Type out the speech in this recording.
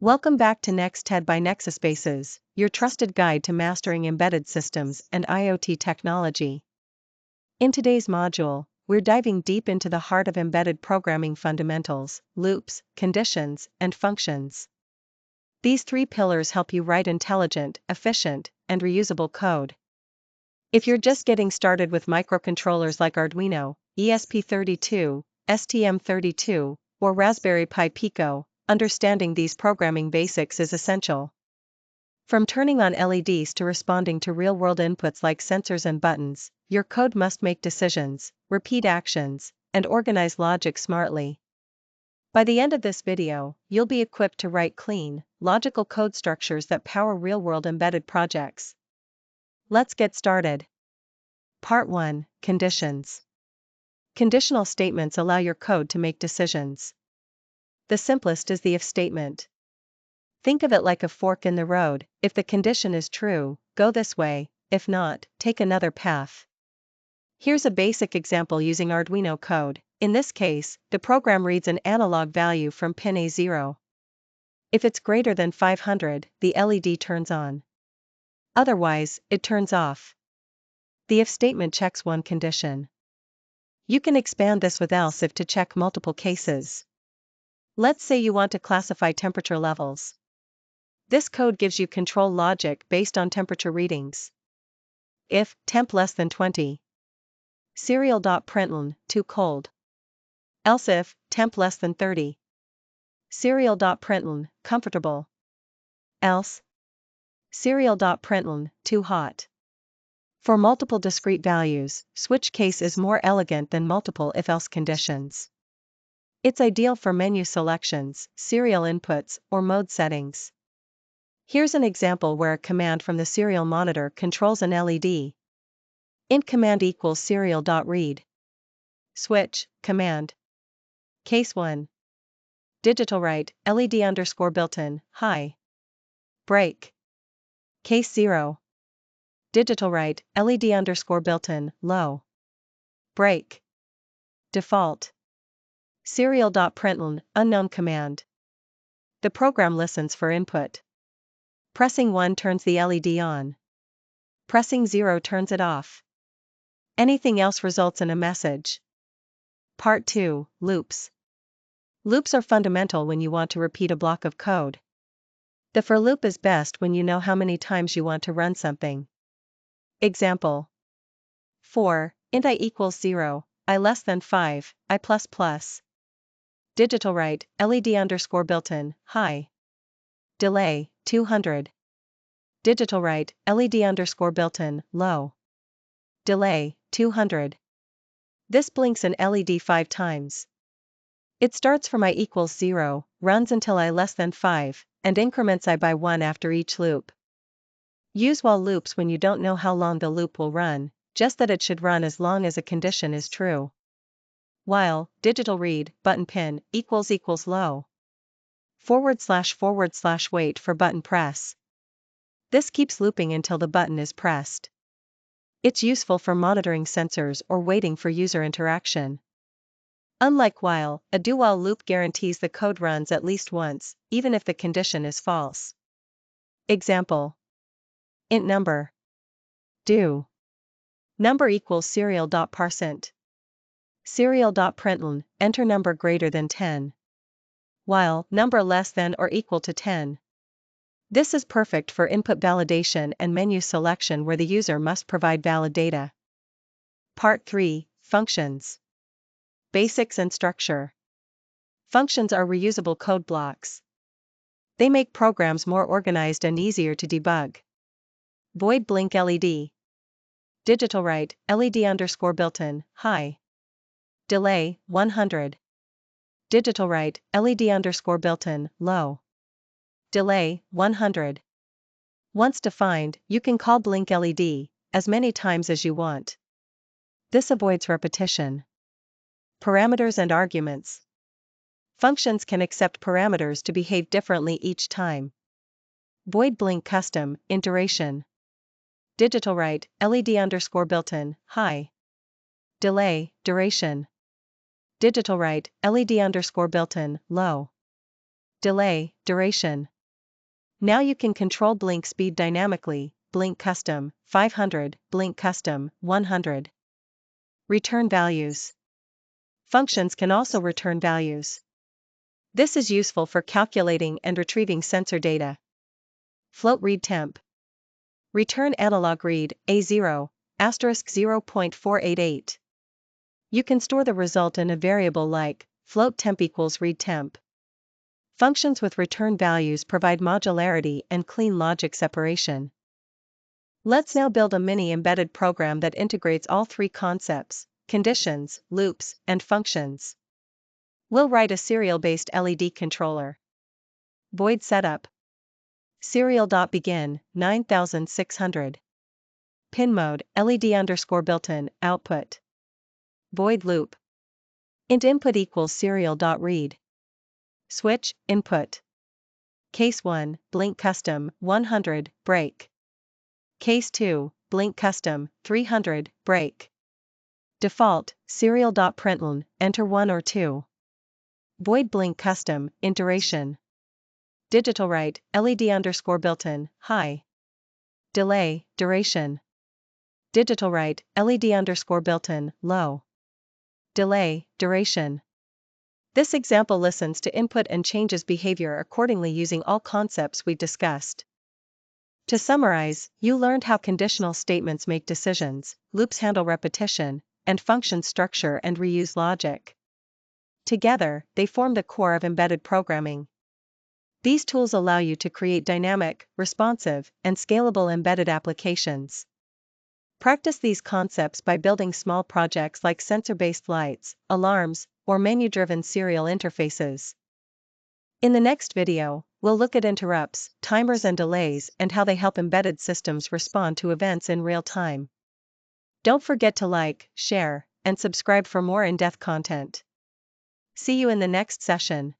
Welcome back to NextTed by Nexaspaces, your trusted guide to mastering embedded systems and IoT technology. In today's module, we're diving deep into the heart of embedded programming fundamentals: loops, conditions, and functions. These three pillars help you write intelligent, efficient, and reusable code. If you're just getting started with microcontrollers like Arduino, ESP32, STM32, or Raspberry Pi Pico, understanding these programming basics is essential. From turning on LEDs to responding to real-world inputs like sensors and buttons, your code must make decisions, repeat actions, and organize logic smartly. By the end of this video, you'll be equipped to write clean, logical code structures that power real-world embedded projects. Let's get started. Part 1: Conditions. Conditional statements allow your code to make decisions. The simplest is the if statement. Think of it like a fork in the road. If the condition is true, go this way; if not, take another path. Here's a basic example using Arduino code. In this case, the program reads an analog value from pin A0. If it's greater than 500, the LED turns on. Otherwise, it turns off. The if statement checks one condition. You can expand this with else if to check multiple cases. Let's say you want to classify temperature levels. This code gives you control logic based on temperature readings. If temp less than 20, serial.println too cold. Else if temp less than 30, serial.println comfortable. Else serial.println too hot. For multiple discrete values, switch case is more elegant than multiple if-else conditions. It's ideal for menu selections, serial inputs, or mode settings. Here's an example where a command from the serial monitor controls an LED. Int command equals serial.read. Switch, command. Case 1. Digital write, LED underscore built-in, high. Break. Case 0. Digital write, LED underscore built-in, low. Break. Default. Serial.println, unknown command. The program listens for input. Pressing 1 turns the LED on. Pressing 0 turns it off. Anything else results in a message. Part 2: Loops. Loops are fundamental when you want to repeat a block of code. The for loop is best when you know how many times you want to run something. Example. For int I equals 0, I less than 5, I plus plus. Digital write, LED underscore built-in, high. Delay, 200. Digital write, LED underscore built-in, low. Delay, 200. This blinks an LED 5 times. It starts from I equals 0, runs until I less than 5, and increments I by 1 after each loop. Use while loops when you don't know how long the loop will run, just that it should run as long as a condition is true. While, digital read, button pin, equals low. / wait for button press. This keeps looping until the button is pressed. It's useful for monitoring sensors or waiting for user interaction. Unlike while, a do-while loop guarantees the code runs at least once, even if the condition is false. Example. Int number. Do. Number equals serial.parseInt. Serial.println, enter number greater than 10. While, number less than or equal to 10. This is perfect for input validation and menu selection where the user must provide valid data. Part 3: Functions. Basics and structure. Functions are reusable code blocks. They make programs more organized and easier to debug. Void blink LED. Digital write, LED underscore built-in, high. Delay, 100. Digital write, LED underscore built-in, low. Delay, 100. Once defined, you can call blink LED as many times as you want. This avoids repetition. Parameters and arguments. Functions can accept parameters to behave differently each time. Void blink custom, int duration. Digital write, LED underscore built-in, high. Delay, duration. Digital write, LED underscore built-in, low. Delay, duration. Now you can control blink speed dynamically, blink custom, 500, blink custom, 100. Return values. Functions can also return values. This is useful for calculating and retrieving sensor data. Float read temp. Return analog read, A0, *0.488. You can store the result in a variable like float temp equals read temp. Functions with return values provide modularity and clean logic separation. Let's now build a mini embedded program that integrates all three concepts: conditions, loops, and functions. We'll write a serial-based LED controller. Void setup. Serial.begin, 9600. Pin mode, LED_built-in, output. Void loop. Int input equals serial.read. Switch, input. Case 1, blink custom, 100, break. Case 2, blink custom, 300, break. Default, serial.println, enter 1 or 2. Void blink custom, iteration. Digital write, LED_built-in, high. Delay, duration. Digital write, LED_built-in, low. Delay, duration. This example listens to input and changes behavior accordingly using all concepts we discussed. To summarize, you learned how conditional statements make decisions, loops handle repetition, and functions structure and reuse logic. Together, they form the core of embedded programming. These tools allow you to create dynamic, responsive, and scalable embedded applications. Practice these concepts by building small projects like sensor-based lights, alarms, or menu-driven serial interfaces. In the next video, we'll look at interrupts, timers and delays and how they help embedded systems respond to events in real time. Don't forget to like, share, and subscribe for more in-depth content. See you in the next session.